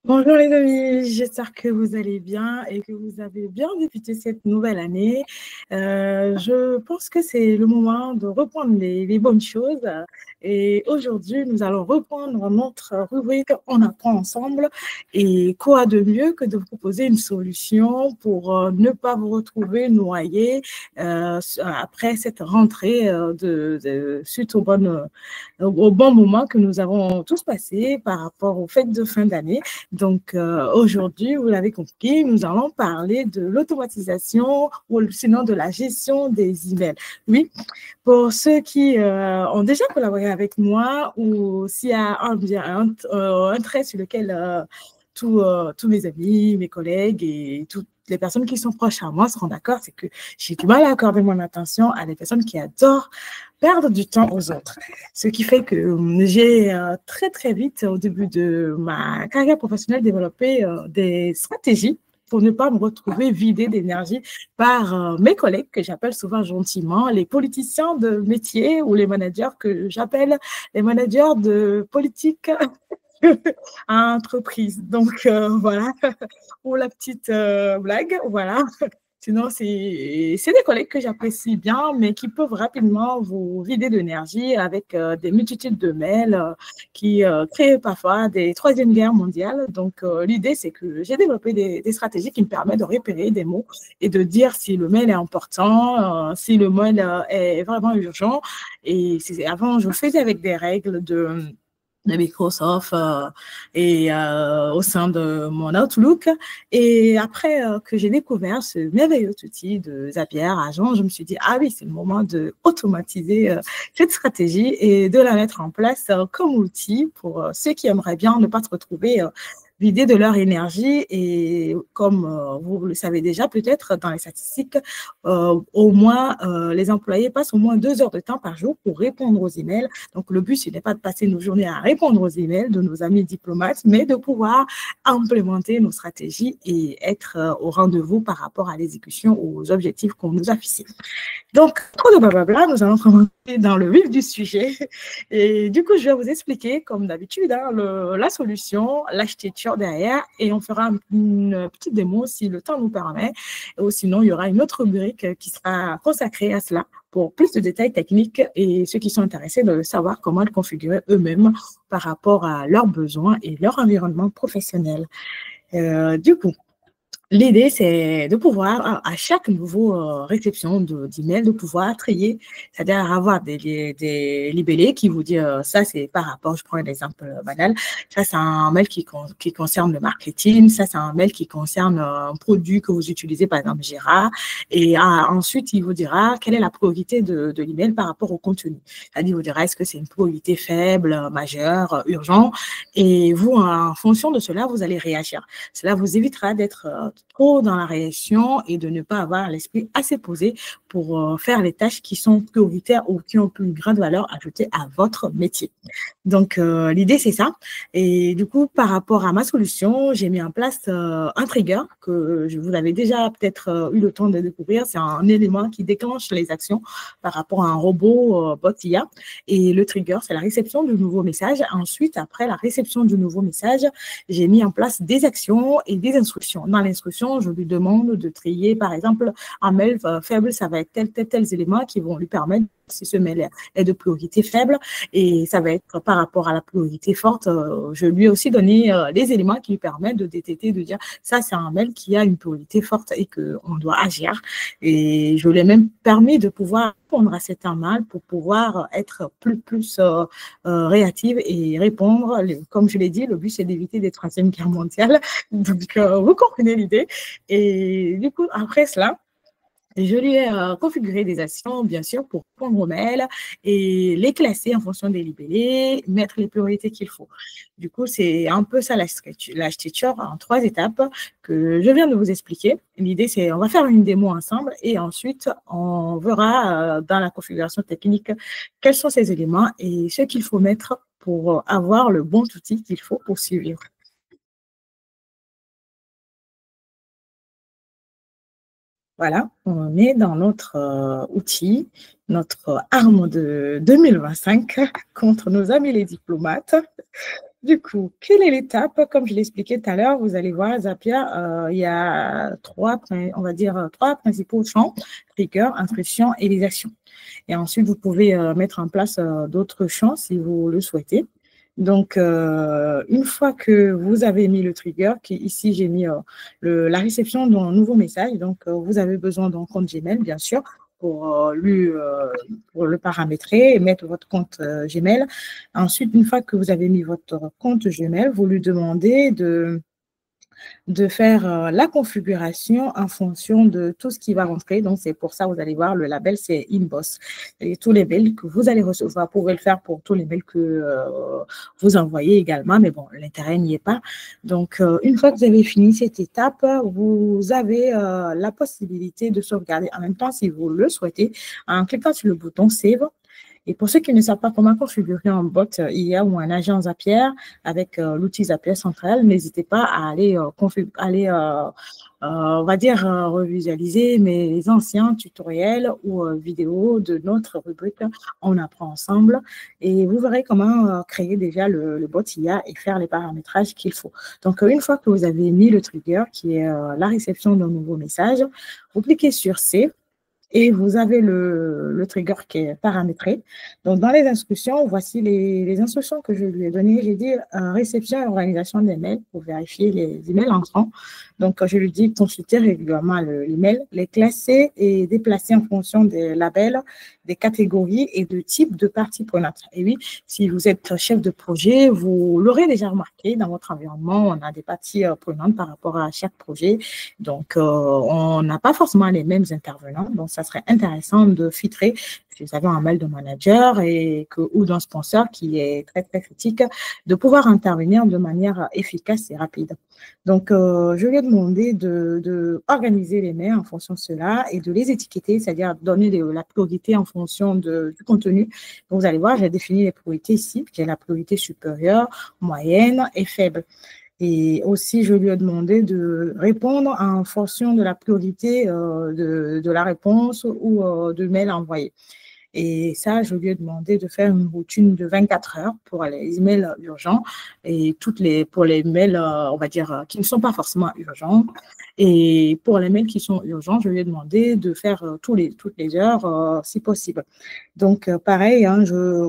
Bonjour les amis, j'espère que vous allez bien et que vous avez bien débuté cette nouvelle année. Je pense que c'est le moment de reprendre les bonnes choses et aujourd'hui nous allons reprendre notre rubrique On apprend ensemble et quoi de mieux que de vous proposer une solution pour ne pas vous retrouver noyé après cette rentrée suite au bon moment que nous avons tous passé par rapport aux fêtes de fin d'année. Donc, aujourd'hui, vous l'avez compris, nous allons parler de l'automatisation ou sinon de la gestion des emails. Oui, pour ceux qui ont déjà collaboré avec moi ou s'il y a un trait sur lequel tous mes amis, mes collègues et toutes les personnes qui sont proches à moi seront d'accord, c'est que j'ai du mal à accorder mon attention à des personnes qui adorent perdre du temps aux autres. Ce qui fait que j'ai très, très vite, au début de ma carrière professionnelle, développé des stratégies pour ne pas me retrouver vidée d'énergie par mes collègues, que j'appelle souvent gentiment les politiciens de métier ou les managers que j'appelle les managers de politique à entreprise. Donc, voilà, pour la petite blague, voilà. Sinon, c'est des collègues que j'apprécie bien, mais qui peuvent rapidement vous vider d'énergie avec des multitudes de mails qui créent parfois des troisièmes guerres mondiales. Donc, l'idée, c'est que j'ai développé des stratégies qui me permettent de repérer des mots et de dire si le mail est important, si le mail est vraiment urgent. Et avant, je faisais avec des règles de Microsoft et au sein de mon Outlook. Et après que j'ai découvert ce merveilleux outil de Zapier Agent, je me suis dit, ah oui, c'est le moment d'automatiser cette stratégie et de la mettre en place comme outil pour ceux qui aimeraient bien ne pas se retrouver vidés de leur énergie. Et comme vous le savez déjà, peut-être dans les statistiques, au moins, les employés passent au moins 2 heures de temps par jour pour répondre aux emails. Donc, le but, ce n'est pas de passer nos journées à répondre aux emails de nos amis diplomates, mais de pouvoir implémenter nos stratégies et être au rendez-vous par rapport à l'exécution, aux objectifs qu'on nous a fixés. Donc, trop de blablabla, nous allons commencer dans le vif du sujet. Et du coup, je vais vous expliquer, comme d'habitude, la solution, l'architecture derrière, et on fera une petite démo si le temps nous permet. Ou sinon, il y aura une autre rubrique qui sera consacrée à cela pour plus de détails techniques et ceux qui sont intéressés de savoir comment le configurer eux-mêmes par rapport à leurs besoins et leur environnement professionnel. Du coup, l'idée, c'est de pouvoir, à chaque nouveau réception d'email, de pouvoir trier, c'est-à-dire avoir des libellés qui vous disent ça, c'est par rapport, je prends un exemple banal, ça, c'est un mail qui concerne le marketing, ça, c'est un mail qui concerne un produit que vous utilisez, par exemple, Jira, et ensuite, il vous dira quelle est la priorité de l'email par rapport au contenu. C'est-à-dire, il vous dira est-ce que c'est une priorité faible, majeure, urgent, et vous, en fonction de cela, vous allez réagir. Cela vous évitera d'être trop dans la réaction et de ne pas avoir l'esprit assez posé pour faire les tâches qui sont prioritaires ou qui ont une grande valeur ajoutée à votre métier. Donc, l'idée, c'est ça. Et du coup, par rapport à ma solution, j'ai mis en place un trigger que vous avez déjà peut-être eu le temps de découvrir. C'est un élément qui déclenche les actions par rapport à un robot bot IA. Et le trigger, c'est la réception du nouveau message. Ensuite, après la réception du nouveau message, j'ai mis en place des actions et des instructions. Dans l'instruction, je lui demande de trier, par exemple, un mail faible, ça va être tels éléments qui vont lui permettre, si ce mail est de priorité faible, et ça va être par rapport à la priorité forte, je lui ai aussi donné les éléments qui lui permettent de détecter, de dire ça, c'est un mail qui a une priorité forte et qu'on doit agir. Et je lui ai même permis de pouvoir répondre à certains mails pour pouvoir être plus réactive et répondre. Comme je l'ai dit, le but, c'est d'éviter des troisième guerre mondiale. Donc, vous comprenez l'idée. Et du coup, après cela, je lui ai configuré des actions, bien sûr, pour répondre aux mails et les classer en fonction des libellés, mettre les priorités qu'il faut. Du coup, c'est un peu ça l'architecture en 3 étapes que je viens de vous expliquer. L'idée, c'est on va faire une démo ensemble et ensuite, on verra dans la configuration technique quels sont ces éléments et ce qu'il faut mettre pour avoir le bon outil qu'il faut pour suivre. Voilà, on est dans notre outil, notre arme de 2025 contre nos amis les diplomates. Du coup, quelle est l'étape? Comme je l'expliquais tout à l'heure, vous allez voir, Zapier, il y a on va dire, trois principaux champs, trigger, instruction et les actions. Et ensuite, vous pouvez mettre en place d'autres champs si vous le souhaitez. Donc, une fois que vous avez mis le trigger, qui ici, j'ai mis la réception d'un nouveau message. Donc, vous avez besoin d'un compte Gmail, bien sûr, pour le paramétrer et mettre votre compte Gmail. Ensuite, une fois que vous avez mis votre compte Gmail, vous lui demandez de faire la configuration en fonction de tout ce qui va rentrer. Donc, c'est pour ça, vous allez voir, le label, c'est Inbox. Et tous les mails que vous allez recevoir, vous pouvez le faire pour tous les mails que vous envoyez également, mais bon, l'intérêt n'y est pas. Donc, une fois que vous avez fini cette étape, vous avez la possibilité de sauvegarder en même temps, si vous le souhaitez, en cliquant sur le bouton Save. Et pour ceux qui ne savent pas comment configurer un bot IA ou un agent Zapier avec l'outil Zapier central, n'hésitez pas à aller, on va dire, revisualiser mes anciens tutoriels ou vidéos de notre rubrique On apprend ensemble. Et vous verrez comment créer déjà le bot IA et faire les paramétrages qu'il faut. Donc, une fois que vous avez mis le trigger, qui est la réception d'un nouveau message, vous cliquez sur Save. Et vous avez le trigger qui est paramétré. Donc, dans les instructions, voici les instructions que je lui ai données. J'ai dit réception et organisation des mails pour vérifier les emails entrants. Donc, je lui dis consulter régulièrement l'email, les classer et déplacer en fonction des labels, des catégories et de types de parties prenantes. Et oui, si vous êtes chef de projet, vous l'aurez déjà remarqué dans votre environnement, on a des parties prenantes par rapport à chaque projet. Donc, on n'a pas forcément les mêmes intervenants. Donc, ça serait intéressant de filtrer si vous avez un mail de manager ou d'un sponsor qui est très, très critique, de pouvoir intervenir de manière efficace et rapide. Donc, je lui ai demandé de organiser les mails en fonction de cela et de les étiqueter, c'est-à-dire donner la priorité en fonction du contenu. Donc, vous allez voir, j'ai défini les priorités ici. J'ai la priorité supérieure, moyenne et faible. Et aussi, je lui ai demandé de répondre en fonction de la priorité de la réponse ou de mail envoyé. Et ça, je lui ai demandé de faire une routine de 24 heures pour les emails urgents et pour les mails, on va dire, qui ne sont pas forcément urgents. Et pour les mails qui sont urgents, je lui ai demandé de faire toutes les heures, si possible. Donc, pareil, hein,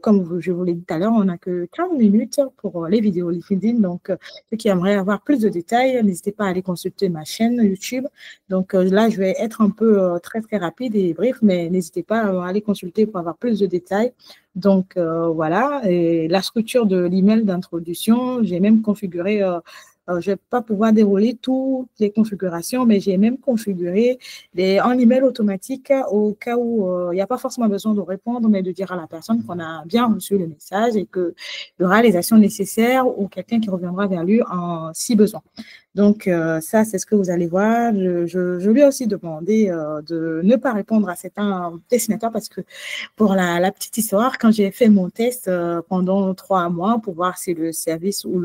comme je vous l'ai dit tout à l'heure, on n'a que 15 minutes pour les vidéos LinkedIn. Donc, ceux qui aimeraient avoir plus de détails, n'hésitez pas à aller consulter ma chaîne YouTube. Donc, là, je vais être un peu très, très rapide et bref, mais n'hésitez pas à aller consulter pour avoir plus de détails. Donc, voilà. Et la structure de l'email d'introduction, j'ai même configuré je ne vais pas pouvoir dérouler toutes les configurations, mais j'ai même configuré un email automatique au cas où il n'y a pas forcément besoin de répondre, mais de dire à la personne qu'on a bien reçu le message et qu'il y aura les actions nécessaires ou quelqu'un qui reviendra vers lui si besoin. Donc, ça, c'est ce que vous allez voir. Je lui ai aussi demandé de ne pas répondre à certains dessinateurs parce que pour la petite histoire, quand j'ai fait mon test pendant 3 mois pour voir si le service ou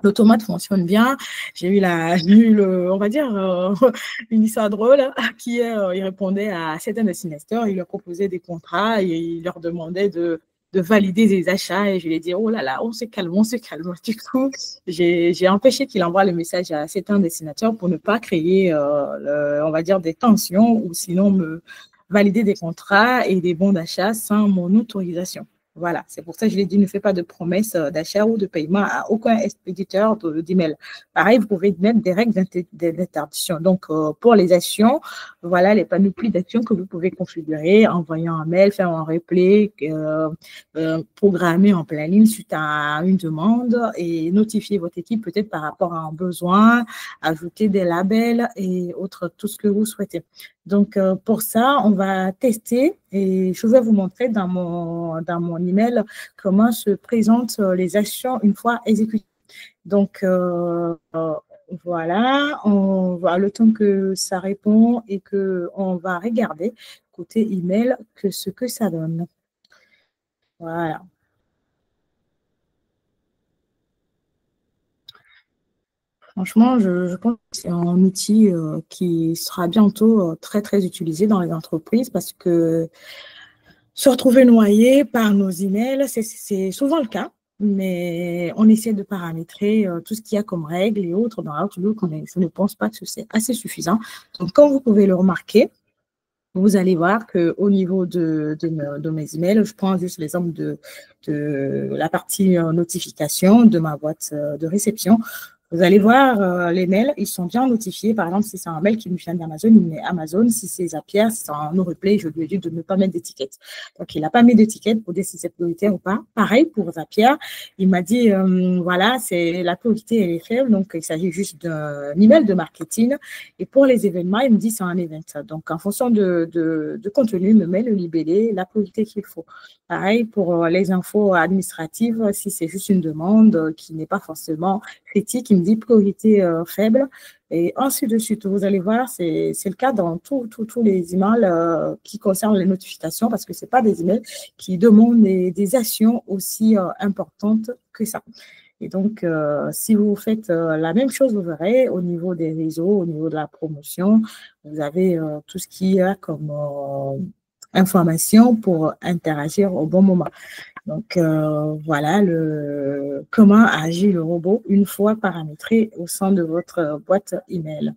l'automate fonctionne bien. J'ai eu on va dire, une histoire drôle qui il répondait à certains dessinateurs, il leur proposait des contrats et il leur demandait de valider des achats et je lui ai dit, oh là là, on se calme, on se calme. Du coup, j'ai empêché qu'il envoie le message à certains dessinateurs pour ne pas créer, on va dire, des tensions ou sinon me valider des contrats et des bons d'achat sans mon autorisation. Voilà, c'est pour ça que je l'ai dit, ne fais pas de promesses d'achat ou de paiement à aucun expéditeur d'email. Pareil, vous pouvez mettre des règles d'interdiction. Donc, pour les actions, voilà les panoplies d'actions que vous pouvez configurer, envoyer un mail, faire un replay, programmer en pleine ligne suite à une demande et notifier votre équipe peut-être par rapport à un besoin, ajouter des labels et autres, tout ce que vous souhaitez. Donc, pour ça, on va tester et je vais vous montrer dans mon email comment se présentent les actions une fois exécutées. Donc, voilà, on voit le temps que ça répond et qu'on va regarder côté email ce que ça donne. Voilà. Franchement, je pense que c'est un outil qui sera bientôt très, très utilisé dans les entreprises parce que se retrouver noyé par nos emails, c'est souvent le cas. mais on essaie de paramétrer tout ce qu'il y a comme règles et autres dans Outlook, mais je ne pense pas que c'est assez suffisant. Donc, comme vous pouvez le remarquer, vous allez voir qu'au niveau de mes emails, je prends juste l'exemple de la partie notification de ma boîte de réception. Vous allez voir les mails, ils sont bien notifiés. Par exemple, si c'est un mail qui nous vient d'Amazon, il met Amazon. Si c'est Zapier, si c'est un no replay, je lui ai dit de ne pas mettre d'étiquette. Donc, il n'a pas mis d'étiquette pour dire si c'est prioritaire ou pas. Pareil pour Zapier, il m'a dit, voilà, la priorité, elle est faible. Donc, il s'agit juste d'un email de marketing. Et pour les événements, il me dit c'est un event. Donc, en fonction de contenu, il me met le libellé, la priorité qu'il faut. Pareil pour les infos administratives, si c'est juste une demande qui n'est pas forcément critique, il me dit priorité faible. Et ainsi de suite, vous allez voir, c'est le cas dans tous les emails qui concernent les notifications, parce que ce n'est pas des emails qui demandent des actions aussi importantes que ça. Et donc, si vous faites la même chose, vous verrez, au niveau des réseaux, au niveau de la promotion, vous avez tout ce qu'il y a comme information pour interagir au bon moment. Donc, voilà comment agit le robot une fois paramétré au sein de votre boîte email.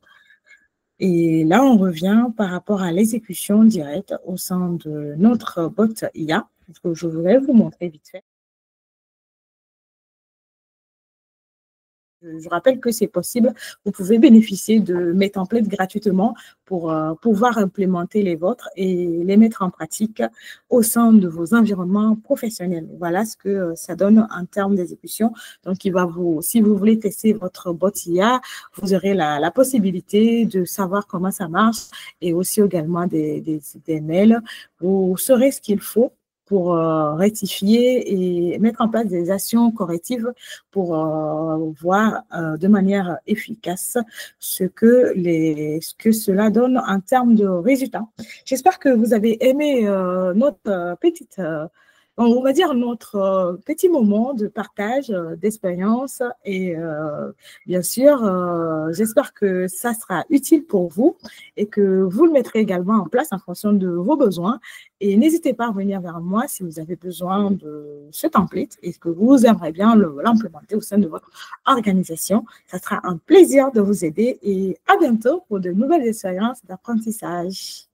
Et là, on revient par rapport à l'exécution directe au sein de notre bot IA, que je voudrais vous montrer vite fait. Je rappelle que c'est possible. Vous pouvez bénéficier de mes templates gratuitement pour pouvoir implémenter les vôtres et les mettre en pratique au sein de vos environnements professionnels. Voilà ce que ça donne en termes d'exécution. Donc, si vous voulez tester votre bot IA, vous aurez la possibilité de savoir comment ça marche et aussi également des mails. Vous saurez ce qu'il faut pour rectifier et mettre en place des actions correctives pour voir de manière efficace ce que cela donne en termes de résultats. J'espère que vous avez aimé notre petite on va dire notre petit moment de partage d'expérience et bien sûr, j'espère que ça sera utile pour vous et que vous le mettrez également en place en fonction de vos besoins. Et n'hésitez pas à revenir vers moi si vous avez besoin de ce template et que vous aimeriez bien l'implémenter au sein de votre organisation. Ça sera un plaisir de vous aider et à bientôt pour de nouvelles expériences d'apprentissage.